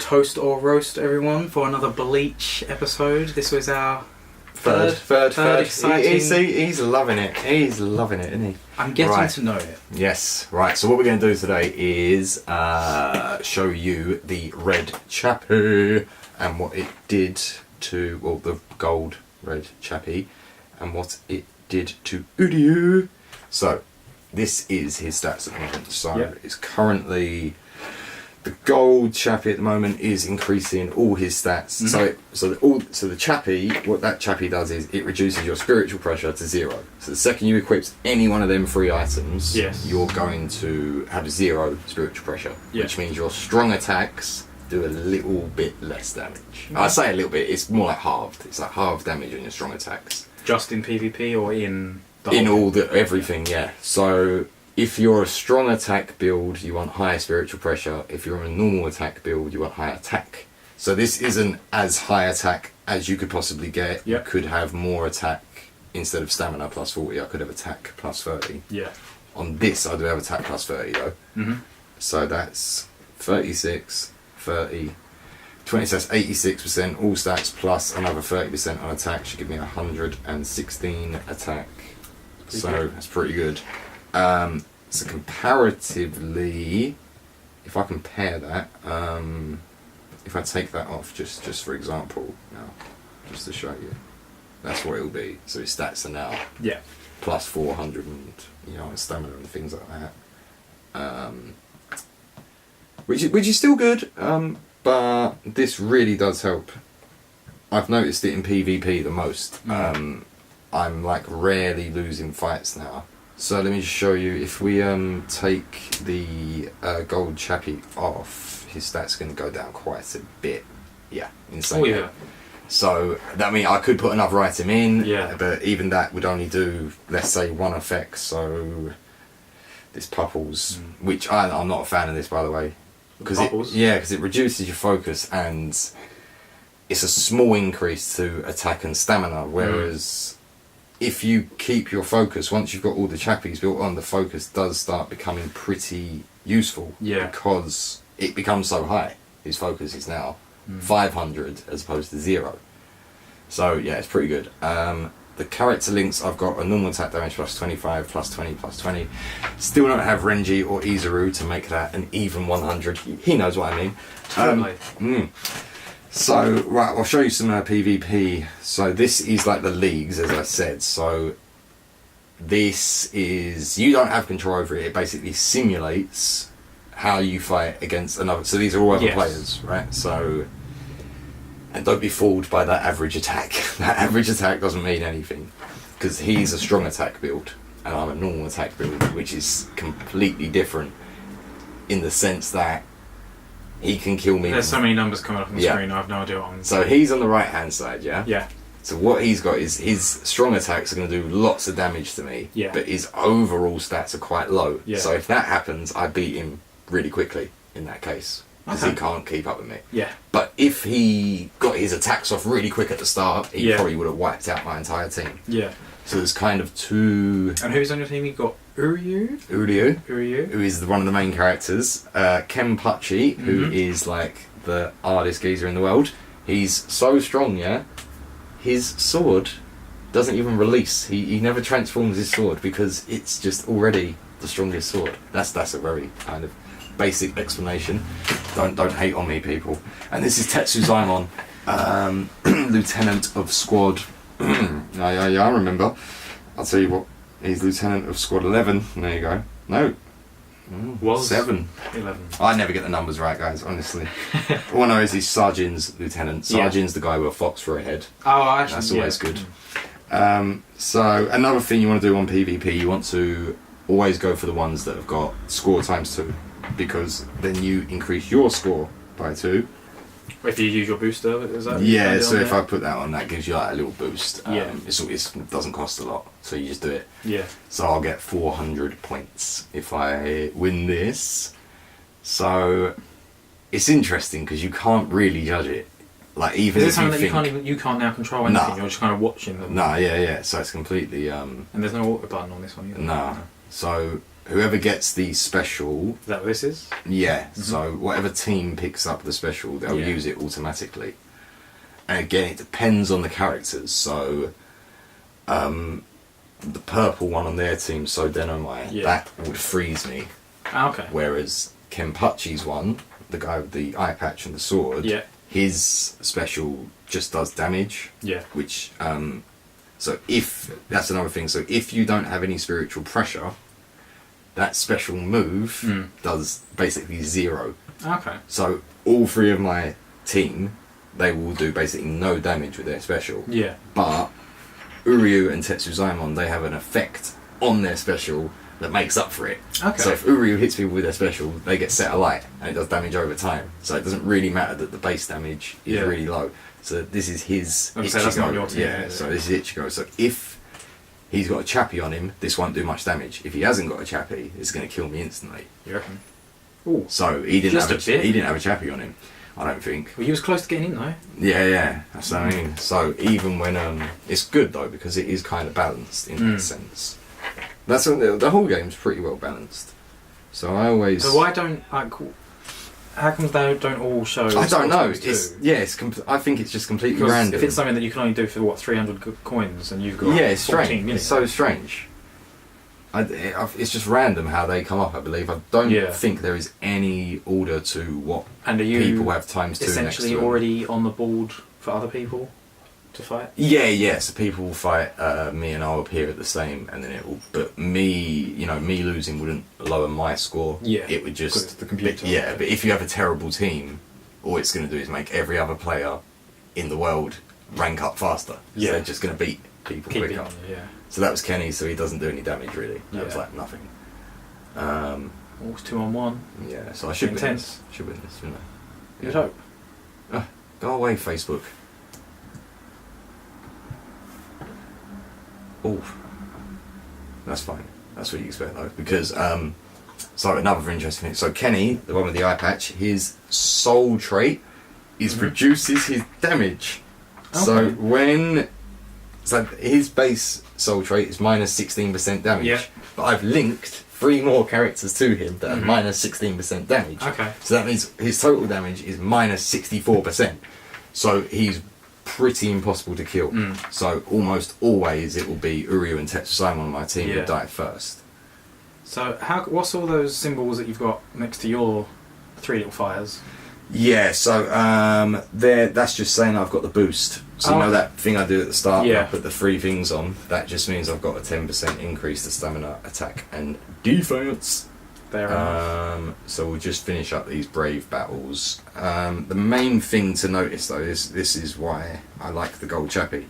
toast or roast, everyone, for another Bleach episode. This was our third exciting... He's loving it. He's loving it, isn't he? I'm getting to know it. Yes. Right, so what we're going to do today is show you the Red Chappy and what it did to... Well, the Gold Red Chappy and what it did to Uryu. So, this is his stats at the moment. So, it's currently... The Gold Chappy at the moment is increasing all his stats. Mm-hmm. So the Chappy, what that Chappy does is it reduces your spiritual pressure to 0. So the second you equip any one of them 3 items, you're going to have 0 spiritual pressure, which means your strong attacks do a little bit less damage. Mm-hmm. I say a little bit; it's more like halved. It's like half damage on your strong attacks. Just in PvP or in everything, yeah. So. If you're a strong attack build, you want higher spiritual pressure. If you're a normal attack build, you want high attack. So this isn't as high attack as you could possibly get. You could have more attack instead of stamina plus 40. I could have attack plus 30. Yeah. On this, I do have attack plus 30 though. Mm-hmm. So that's 36, 30, 20. So that's 86%. All stats plus another 30% on attack should give me 116 attack. So that's pretty good. So comparatively, if I compare that, if I take that off just for example, now, just to show you, that's what it'll be. So his stats are now plus 400 and stamina and things like that, which is still good, but this really does help. I've noticed it in PvP the most. I'm like rarely losing fights now. So let me just show you, if we take the Gold Chappy off, his stats are going to go down quite a bit. Yeah, insane. Oh yeah. So that means I could put another item in, but even that would only do, let's say, 1 effect. So this Pupples, which I'm not a fan of this, by the way. Because it reduces your focus and it's a small increase to attack and stamina, whereas... If you keep your focus, once you've got all the Chappies built on, the focus does start becoming pretty useful. Yeah. Because it becomes so high. His focus is now 500 as opposed to 0. So yeah, it's pretty good. The character links, I've got a normal attack damage plus 25, plus 20, plus 20. Still don't have Renji or Izuru to make that an even 100. He knows what I mean. Totally. So, right, I'll show you some PvP. So this is like the leagues, as I said. So this is, you don't have control over it. It basically simulates how you fight against another. So these are all other players, right? So, and don't be fooled by that average attack. That average attack doesn't mean anything. Because he's a strong attack build, and I'm a normal attack build, which is completely different in the sense that he can kill me. There's so many numbers coming up on the screen, I have no idea what I'm So he's on the right hand side, yeah? Yeah. So what he's got is his strong attacks are going to do lots of damage to me, but his overall stats are quite low. Yeah. So if that happens, I beat him really quickly in that case. Because he can't keep up with me. Yeah. But if he got his attacks off really quick at the start, he probably would have wiped out my entire team. Yeah. So there's kind of 2... And who's on your team? You've got Uryu, who is one of the main characters. Kenpachi, who is like the hardest geezer in the world. He's so strong, yeah? His sword doesn't even release. He never transforms his sword because it's just already the strongest sword. That's a very kind of basic explanation. Don't hate on me, people. And this is Tetsuzaimon, Lieutenant of Squad. I remember. I'll tell you what. He's Lieutenant of Squad 11. There you go. No. Was 7. 11. I never get the numbers right, guys, honestly. All I know is he's Sergeant's Lieutenant. Sergeant's the guy with a fox for a head. Oh, actually, that's always good. So, another thing you want to do on PvP, you want to always go for the ones that have got score times 2. Because then you increase your score by 2. If you use your booster, is that? Yeah, so if I put that on, that gives you like a little boost. It doesn't cost a lot, so you just do it. Yeah. So I'll get 400 points if I win this. So it's interesting because you can't really judge it. Like even is it something that you can't now control anything? You're just kind of watching them. No, yeah. So it's completely. And there's no auto button on this one either. No. So whoever gets the special... Is that what this is? Yeah, so whatever team picks up the special, they'll use it automatically. And again, it depends on the characters. So, the purple one on their team, So Denomai, that would freeze me. Ah, okay. Whereas Kenpachi's one, the guy with the eye patch and the sword, his special just does damage. Yeah. Which, so if, that's another thing, so if you don't have any spiritual pressure, that special move does basically 0. Okay. So all 3 of my team, they will do basically no damage with their special. Yeah. But Uryu and Tetsuzaimon, they have an effect on their special that makes up for it. Okay. So if Uryu hits people with their special, they get set alight, and it does damage over time. So it doesn't really matter that the base damage is really low. So this is his Ichigo. That's not your team, yeah, so this is Ichigo. So if he's got a Chappy on him, this won't do much damage. If he hasn't got a Chappy, it's going to kill me instantly. You reckon? Ooh. So he didn't have a Chappy on him, I don't think. Well, you was close to getting in though. Yeah, that's what I mean. So even when it's good though, because it is kind of balanced in that sense. That's what the whole game's pretty well balanced. So I always. So why don't how come they don't all show? I don't know. Too? I think it's just completely Because random. if it's something that you can only do for 300 coins, and you've got it's 14 strange. minutes. It's so strange. It's just random how they come up. I believe. I don't think there is any order to what people have times 2 next to essentially them. already on the board for other people to fight. Yeah. So people will fight me, and I'll appear at the same, and then it will. But me losing wouldn't lower my score. Yeah, it would just the computer. Yeah, but if you have a terrible team, all it's going to do is make every other player in the world rank up faster. Yeah, they're just going to beat people quicker. Yeah. So that was Kenny. So he doesn't do any damage really. That was like nothing. It's 2-on-1. Yeah, so I should win intense. this. Shouldn't I? You'd hope. Go away, Facebook. Oh, that's fine. That's what you expect though, because so another interesting thing. So Kenny, the one with the eye patch, his soul trait is reduces his damage. Okay. So his base soul trait is minus 16% damage. Yeah. But I've linked 3 more characters to him that have minus 16% damage. Okay. So that means his total damage is minus 64%. So he's pretty impossible to kill. So almost always it will be Uryu and Tetsuzaimon on my team who die first. So what's all those symbols that you've got next to your 3 little fires? Yeah, so that's just saying I've got the boost. So you know that thing I do at the start when I put the 3 things on? That just means I've got a 10% increase to stamina, attack and defense. So we'll just finish up these brave battles. The main thing to notice though is this is why I like the Gold Chappy.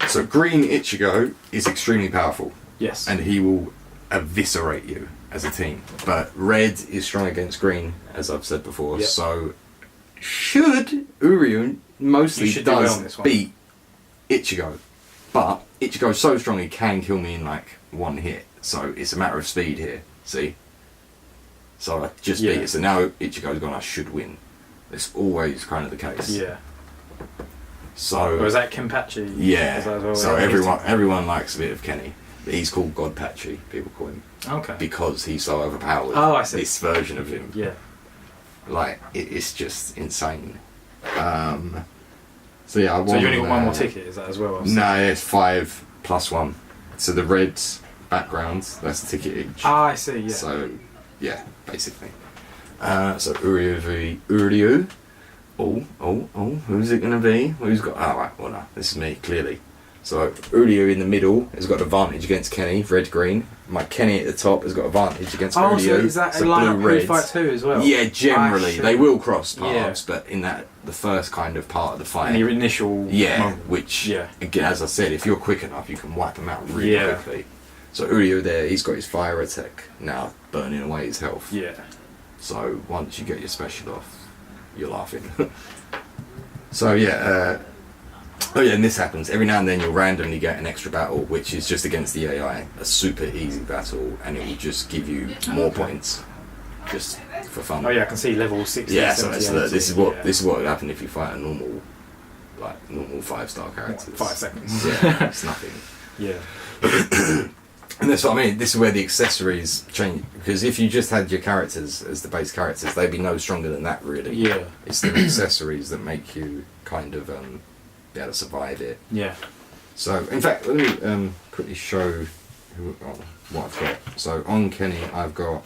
So green Ichigo is extremely powerful. Yes. And he will eviscerate you as a team. But red is strong against green, as I've said before. Yep. So should Uryu mostly does beat Ichigo. But Ichigo's so strong he can kill me in like 1 hit. So it's a matter of speed here. See? So I just beat it. So now Ichigo's gone, I should win. It's always kind of the case. Yeah. So. Or is that Kenpachi? Yeah. So everyone likes a bit of Kenny. But he's called God Patchy, people call him. Okay. Because he's so overpowered. Oh, I see. This version of him. Yeah. Like, it's just insane. So yeah, I won. So you only got 1 more ticket, is that as well? No, it's 5 plus 1. So the red background, that's the ticket each. Ah, I see, yeah. So, yeah, basically. So Uryu v Uryu. Oh, who's it going to be? Who's got... Oh, right, well no, this is me, clearly. So Uryu in the middle has got advantage against Kenny, red-green. My Kenny at the top has got advantage against Uryu. So is that a line-up who fight too as well? Yeah, generally. They will cross paths, but in the first kind of part of the fight... In the initial moment. Which, again, as I said, if you're quick enough, you can wipe them out really quickly. So Uryu there, he's got his fire attack now, burning away his health. Yeah. So once you get your special off, you're laughing. So yeah, and this happens. Every now and then you'll randomly get an extra battle, which is just against the AI, a super easy battle, and it will just give you more points, just for fun. Oh yeah, I can see level 60. Yeah, so this is what would happen if you fight a normal 5-star character. 5 seconds. Yeah, it's nothing. Yeah. And that's what I mean. This is where the accessories change, because if you just had your characters as the base characters, they'd be no stronger than that, really. Yeah. It's the accessories that make you kind of be able to survive it. Yeah. So, in fact, let me quickly show what I've got. So, on Kenny, I've got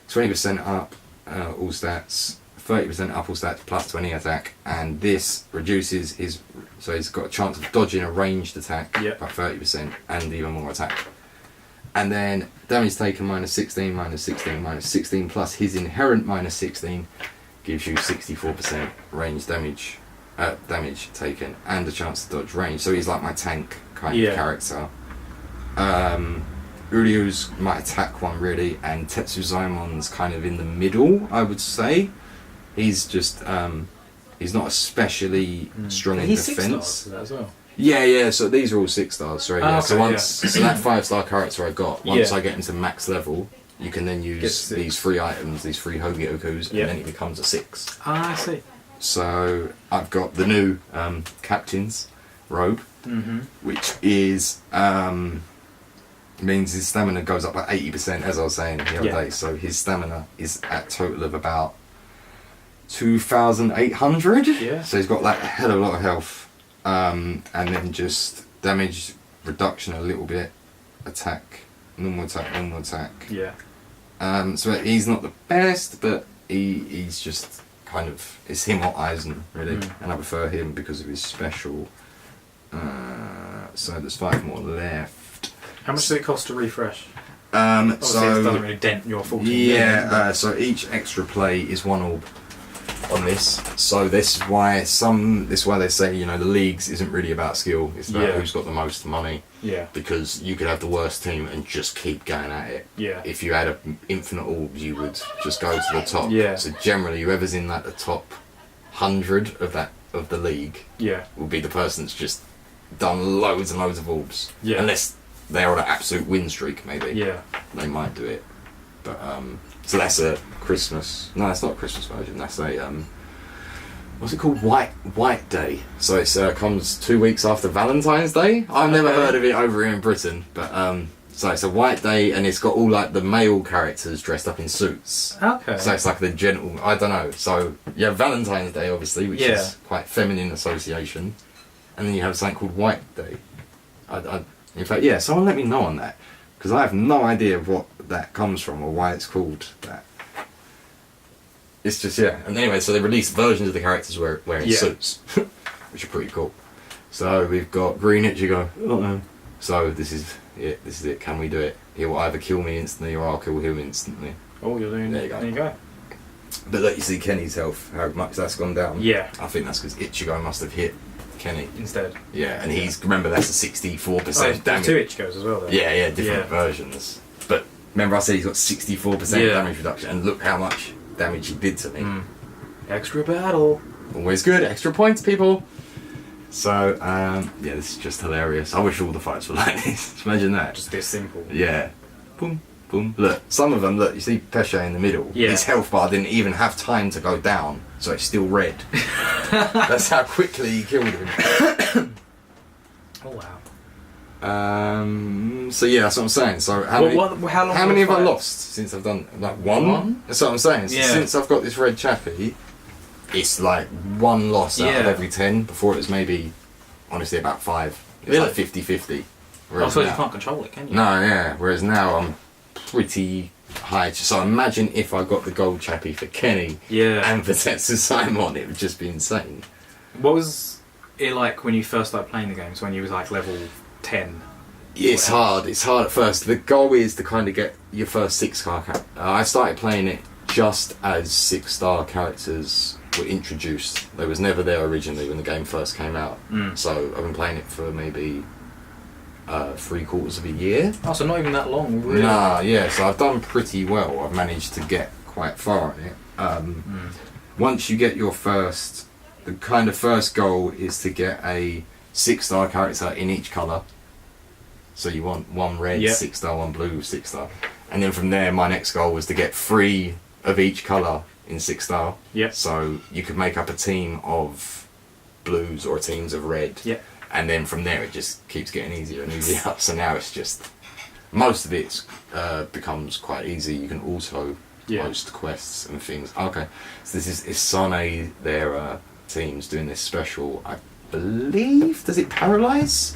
20% up all stats, 30% up all stats plus 20 attack, and this reduces his. So he's got a chance of dodging a ranged attack by 30% and even more attack. And then damage taken -16, -16, -16 plus his inherent -16 gives you 64% range damage taken and a chance to dodge range. So he's like my tank kind of character. Uryu's my attack one really, and Tetsuzaimon's kind of in the middle, I would say. He's just he's not especially strong in defense. 6 stars to that as well. Yeah. So these are all 6 stars. Sorry. Okay, so so that 5-star character I got. Once I get into max level, you can then use these 3 items, these 3 Hogyokus, and then it becomes a 6. Ah, I see. So I've got the new captain's robe, which is means his stamina goes up by 80%, as I was saying the other day. So his stamina is at total of about 2,800. Yeah. So he's got like a hell of a lot of health, and then just damage reduction a little bit, attack, normal attack. Yeah. So he's not the best, but he's just kind of, it's him or Eisen really, and I prefer him because of his special. So there's 5 more left. How much does it cost to refresh? So it doesn't really dent your 14. Yeah. So each extra play is 1 orb on this. So this is why they say, you know, the leagues isn't really about skill. It's about who's got the most money. Yeah. Because you could have the worst team and just keep going at it. Yeah. If you had infinite orbs, you would just go to the top. Yeah. So generally, whoever's in like the top 100 of the league, will be the person that's just done loads and loads of orbs. Yeah. Unless they're on an absolute win streak, maybe. Yeah. They might do it. But so that's a Christmas. No, it's not a Christmas version. That's a what's it called? White Day. So it comes 2 weeks after Valentine's Day. I've never heard of it over here in Britain, but so it's a White Day, and it's got all like the male characters dressed up in suits. Okay. So it's like the gentle. I don't know. So you have Valentine's Day, obviously, which is quite feminine association, and then you have something called White Day. In fact, someone let me know on that, because I have no idea what that comes from or why it's called that. It's just, and anyway, so they released versions of the characters wearing suits, which are pretty cool. So we've got Green Ichigo. So this is it, can we do it? He will either kill me instantly or I'll kill him instantly. Oh, you're doing there. There you go. But look, you see Kenny's health, how much that's gone down. Yeah. I think that's because Ichigo must have hit Kenny instead. Yeah, and remember that's a 64% damage. 2 Ichigos as well though. Yeah, different versions. But remember I said he's got 64% damage reduction, and look how much damage he did to me. Extra battle. Always good, extra points, people. So, this is just hilarious. I wish all the fights were like this. Imagine that. Just this simple. Yeah. Boom, boom. Look, some of them, you see Pesce in the middle. Yeah. His health bar didn't even have time to go down, so it's still red. That's how quickly he killed him. Oh wow. So that's what I'm saying. So how many have I lost since I've done like one? That's what I'm saying. So since I've got this red chappy, it's like 1 loss out of every 10. Before it was maybe, honestly, about 5. It's like 50-50. I suppose you can't control it, can you? No, yeah. Whereas now I'm pretty high. So imagine if I got the gold chappy for Kenny and for Tetsuzaiman, it would just be insane. What was it like when you first started playing the games, when you was like level 10? It's hard. It's hard at first. The goal is to kind of get your first 6-star character. I started playing it just as 6-star characters were introduced. They was never there originally when the game first came out. So I've been playing it for maybe 3/4 of a year. Oh, so not even that long, really? Nah, so I've done pretty well. I've managed to get quite far on it. Once you get your the kind of first goal is to get a 6-star character in each colour. So you want 1 red, 6-star, 1 blue, 6-star. And then from there, my next goal was to get 3 of each colour in 6-star. So you could make up a team of blues or teams of red. And then from there, it just keeps getting easier and easier. So now it's just Most of it becomes quite easy. You can also post quests and things. Okay, so this is Isane, their team's doing this special. I believe, does it paralyze?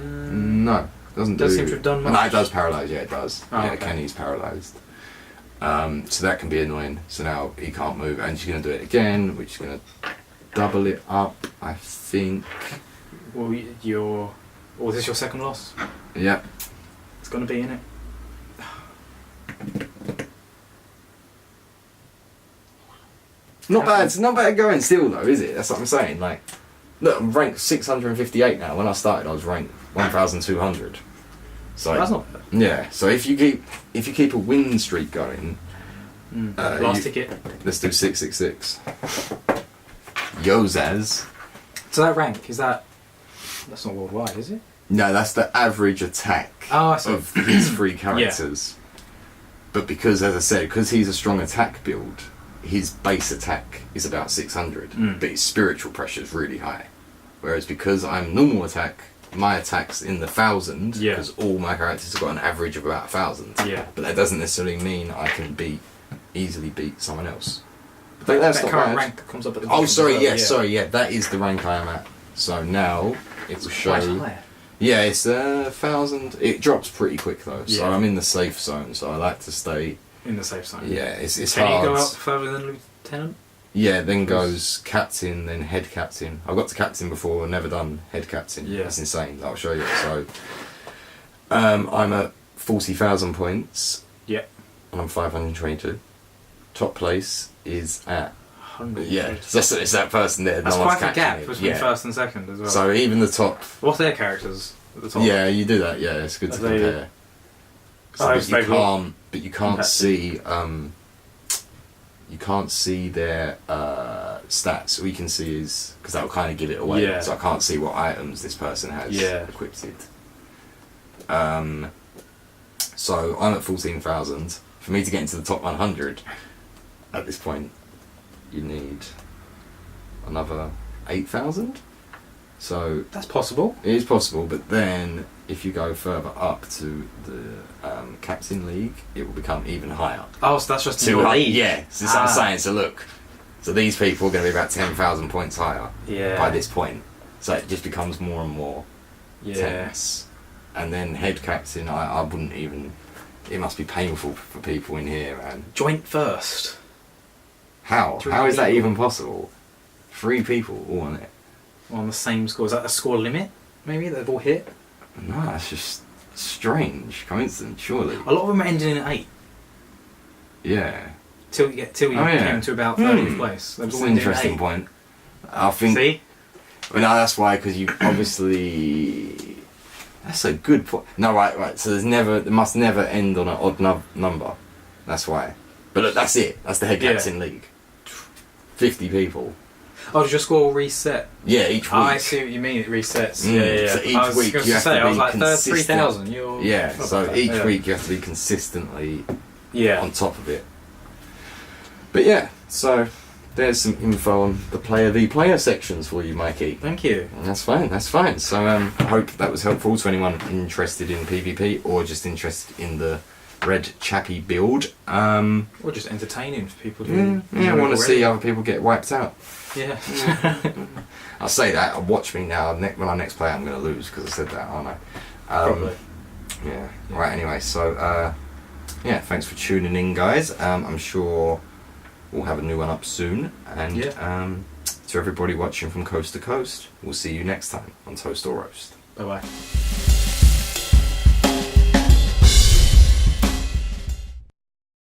No, doesn't do. Does seem to have done much. No, it does paralyze. Yeah, it does. Oh, yeah, okay. Kenny's paralyzed. So that can be annoying. So now he can't move, and she's going to do it again, which is going to double it up, I think. Well, is this your second loss? Yeah. It's going to be in it. Not bad. It's not bad going still though, is it? That's what I'm saying. Like, look, I'm ranked 658 now. When I started, I was ranked 1,200. So that's not bad. Yeah. So if you keep a win streak going, last ticket. Let's do 666. Yozaz. So that rank that's not worldwide, is it? No, that's the average attack of his 3 characters. Yeah. But because, as I said, because he's a strong attack build, his base attack is about 600, but his spiritual pressure is really high. Whereas because I'm normal attack, my attack's in the 1,000, because all my characters have got an average of about 1,000. Yeah. But that doesn't necessarily mean I can easily beat someone else. But that's not current bad. rank that comes up at the Oh, sorry, that is the rank I am at. So now it will show. Higher. Yeah, it's 1,000. It drops pretty quick though, so I'm in the safe zone. So I like to stay in the safe zone. Yeah, it's Can hard. you go up further than lieutenant? Yeah, then goes captain, then head captain. I got to captain before, never done head captain. Yeah, that's insane. I'll show you. So, I'm at 40,000 points. Yeah, and I'm 522. Top place is at 100. Yeah, it's that person there. That's no quite one's a gap it. between first and second as well. So even the top. What's their characters at the top? Yeah, you do that. Yeah, it's good to compare. But you can't see. You can't see their stats. All you can see is because that will kind of give it away. Yeah. So I can't see what items this person has equipped. So I'm at 14,000. For me to get into the top 100 at this point, you need another 8,000. So that's possible. It is possible, but then if you go further up to the Captain League, it will become even higher. Oh, so that's just in the league? Yeah, so that's what I'm saying. So look, so these people are going to be about 10,000 points higher by this point. So it just becomes more and more tense. And then head captain, I wouldn't even. It must be painful for people in here. And joint first. How? How is that even possible? 3 people all on it. On the same score. Is that a score limit? Maybe they've all hit. No, that's just strange coincidence. Surely. A lot of them are ending in 8. Yeah. Till you came to about 30th place. That's an interesting point. I think. See? Well, no, that's why, because you obviously. That's a good point. No, right. So there must never end on an odd number. That's why. But look, that's it. That's the head captain league. 50 people. Oh, does your score reset? Yeah, each week. Oh, I see what you mean. It resets. Yeah. So each week you have to be I was like, consistent. 3,000. Yeah. So each week you have to be consistently on top of it. But yeah, so there's some info on the player sections for you, Mikey. Thank you. And that's fine. So I hope that was helpful to anyone interested in PvP or just interested in the Red Chappy build. Or just entertaining for people who I want to see other people get wiped out. Yeah. I'll say that. Watch me now. When I next play, I'm going to lose because I said that, aren't I? Probably. Yeah. Right. Anyway, so thanks for tuning in, guys. I'm sure we'll have a new one up soon. And to everybody watching from coast to coast, we'll see you next time on Toast or Roast. Bye bye.